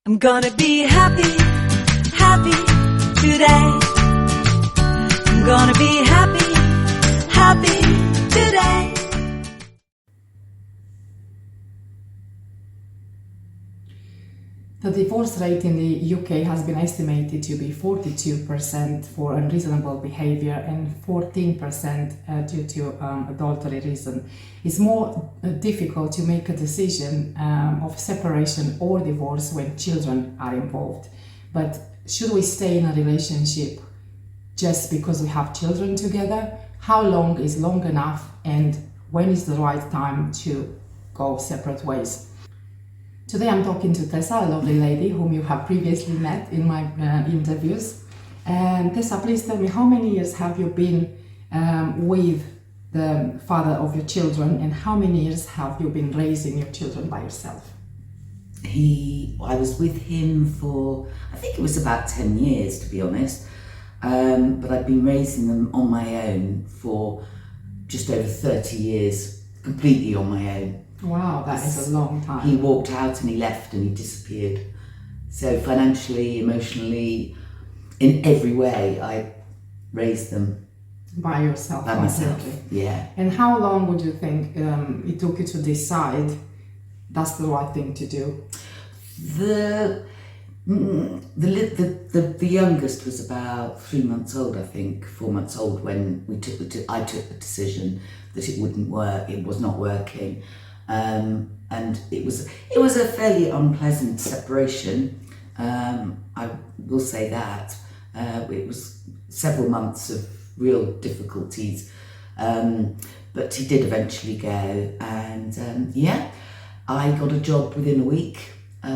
I'm gonna be happy, happy today. I'm gonna be happy, happy today. The divorce rate in the UK has been estimated to be 42% for unreasonable behavior and 14% due to adultery reason. It's more difficult to make a decision of separation or divorce when children are involved. But should we stay in a relationship just because we have children together? How long is long enough, and when is the right time to go separate ways? Today I'm talking to Tessa, a lovely lady whom you have previously met in my interviews. And Tessa, please tell me, how many years have you been with the father of your children, and how many years have you been raising your children by yourself? I was with him for, I think it was about 10 years, to be honest. But I've been raising them on my own for just over 30 years, completely on my own. Wow, that is a long time. He walked out and he left and he disappeared. So financially, emotionally, in every way, I raised them. By yourself? By myself, yeah. And how long would you think it took you to decide that's the right thing to do? The youngest was about 3 months old, I think, 4 months old when I took the decision that it wouldn't work. It was not working. And it was a fairly unpleasant separation. I will say that. It was several months of real difficulties, but he did eventually go, and I got a job within a week,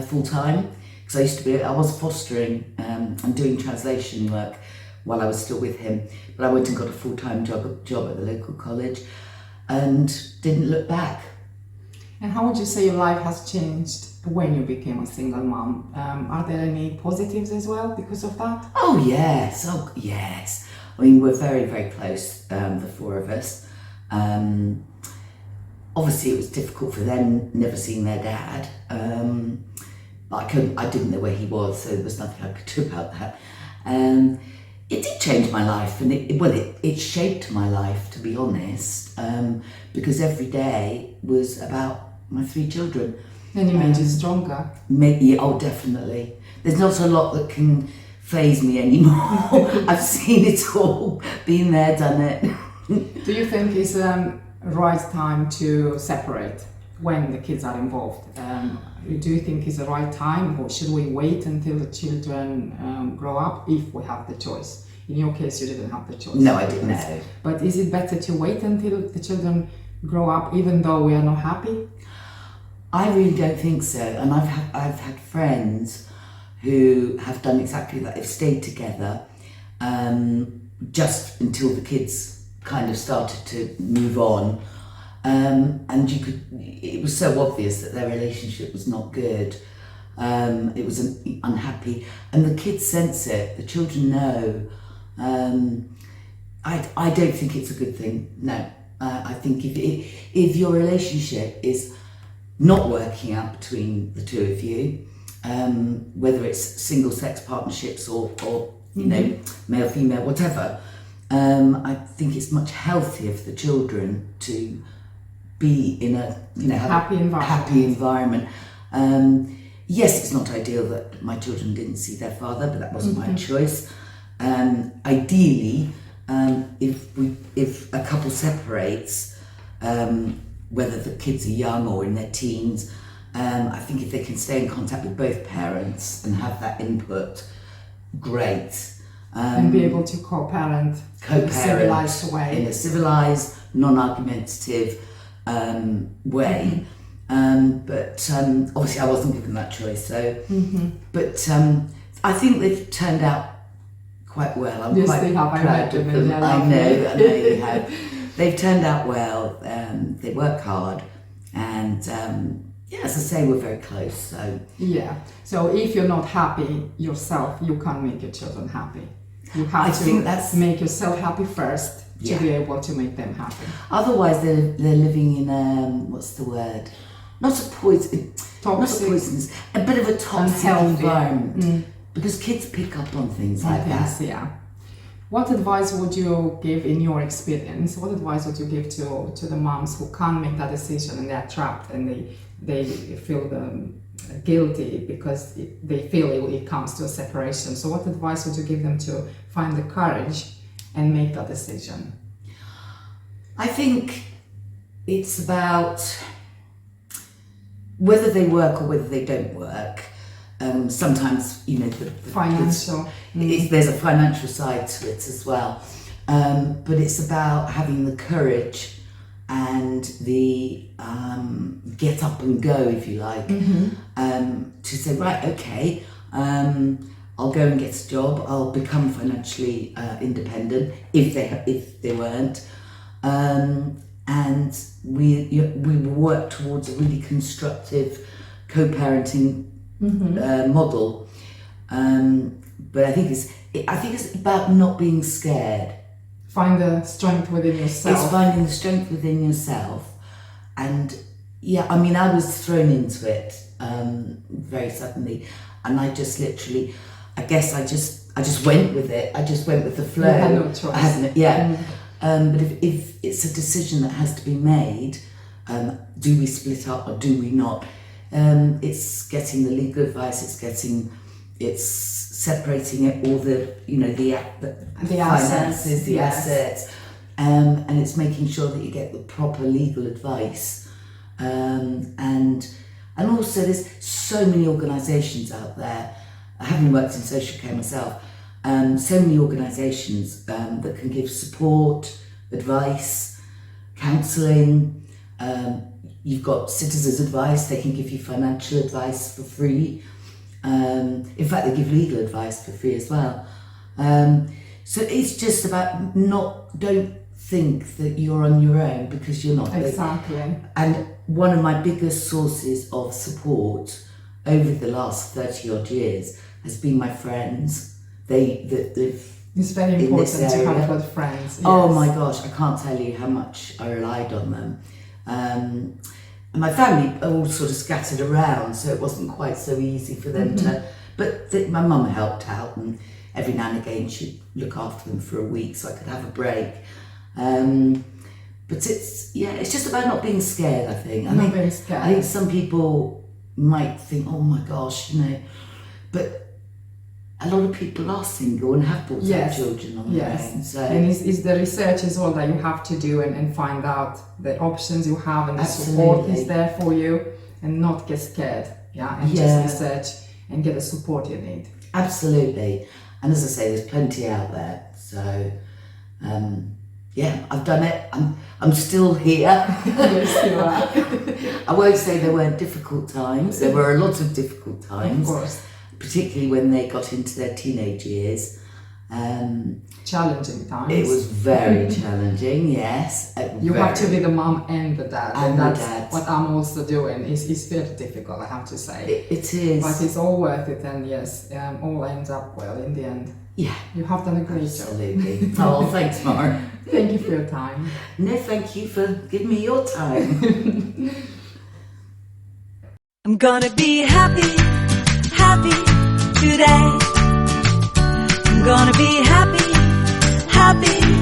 full time, because I was fostering and doing translation work while I was still with him, but I went and got a full-time job at the local college and didn't look back. And how would you say your life has changed when you became a single mom? Are there any positives as well because of that? Oh yes. I mean, we're very, very close, the four of us. Obviously it was difficult for them never seeing their dad. But I didn't know where he was, so there was nothing I could do about that. It did change my life, and it shaped my life, to be honest, because every day was about my three children. And you made you stronger. Oh, definitely. There's not a lot that can faze me anymore. I've seen it all, been there, done it. Do you think it's right time to separate when the kids are involved? Do you think it's the right time, or should we wait until the children grow up if we have the choice? In your case, you didn't have the choice. No, I didn't know. But is it better to wait until the children grow up, even though we are not happy? I really don't think so. And I've had friends who have done exactly that. They've stayed together just until the kids kind of started to move on. And it was so obvious that their relationship was not good. It was unhappy, and the kids sense it. The children know. I don't think it's a good thing. No, I think if your relationship is not working out between the two of you, whether it's single sex partnerships or you know, male female, whatever, I think it's much healthier for the children to be in a happy environment. Yes, it's not ideal that my children didn't see their father, but that wasn't my choice. Ideally, if a couple separates, whether the kids are young or in their teens, I think if they can stay in contact with both parents and have that input, great. And be able to co-parent in a civilized way. In a civilized, non-argumentative way. But obviously I wasn't given that choice, so. But I think they've turned out quite well. I'm quite proud of them. I know you have. They've turned out well. They work hard, and as I say, we're very close. So yeah. So if you're not happy yourself, you can't make your children happy. You have to make yourself happy first to be able to make them happy. Otherwise, they're living in what's the word? Not a poison. not toxic, poisonous, a bit of a toxic unhealthy. environment. Because kids pick up on things like that. Yeah. What advice would you give in your experience? What advice would you give to the moms who can't make that decision and they're trapped and they feel guilty because they feel it comes to a separation? So what advice would you give them to find the courage and make that decision? I think it's about whether they work or whether they don't work. Sometimes, you know, the Financial. there's a financial side to it as well. But it's about having the courage and the get up and go, if you like, to say, right, okay, I'll go and get a job. I'll become financially independent if they weren't, and we will work towards a really constructive co-parenting model. But I think it's about not being scared. Find the strength within yourself. It's finding the strength within yourself, and yeah, I mean, I was thrown into it very suddenly, and I just literally, I guess I just went with it. I just went with the flow. You had no choice. I hadn't, yeah. But if it's a decision that has to be made, do we split up or do we not? It's getting the legal advice. It's separating it, all the finances, the assets, and it's making sure that you get the proper legal advice, and also there's so many organisations out there. Having worked in social care myself, so many organisations that can give support, advice, counselling. You've got Citizens Advice, they can give you financial advice for free. In fact, they give legal advice for free as well. So it's just about don't think that you're on your own, because you're not. Exactly. And one of my biggest sources of support over the last 30 odd years has been my friends. It's very important to have good friends. Yes. Oh my gosh, I can't tell you how much I relied on them. And my family are all sort of scattered around, so it wasn't quite so easy for them to. But my mum helped out, and every now and again she'd look after them for a week so I could have a break. But it's just about not being scared. I think. Being scared. I think some people might think, oh my gosh, but a lot of people are single and have brought up children on their own. So. And it's the research as well that you have to do and find out the options you have, and the support is there for you, and not get scared. Just research and get the support you need. Absolutely. And as I say, there's plenty out there. So I've done it. I'm still here. Yes, you are. I won't say there weren't difficult times. There were a lot of difficult times. Of course. Particularly when they got into their teenage years. Challenging times. It was very challenging, yes. You have to be the mom and the dad. And that's the dad. what I'm also doing. It's very difficult, I have to say. It is. But it's all worth it, and yes, all ends up well in the end. Yeah. You have done a great Absolutely. Oh, thanks, Mara. Thank you for your time. No, thank you for giving me your time. I'm gonna be happy today. I'm gonna be happy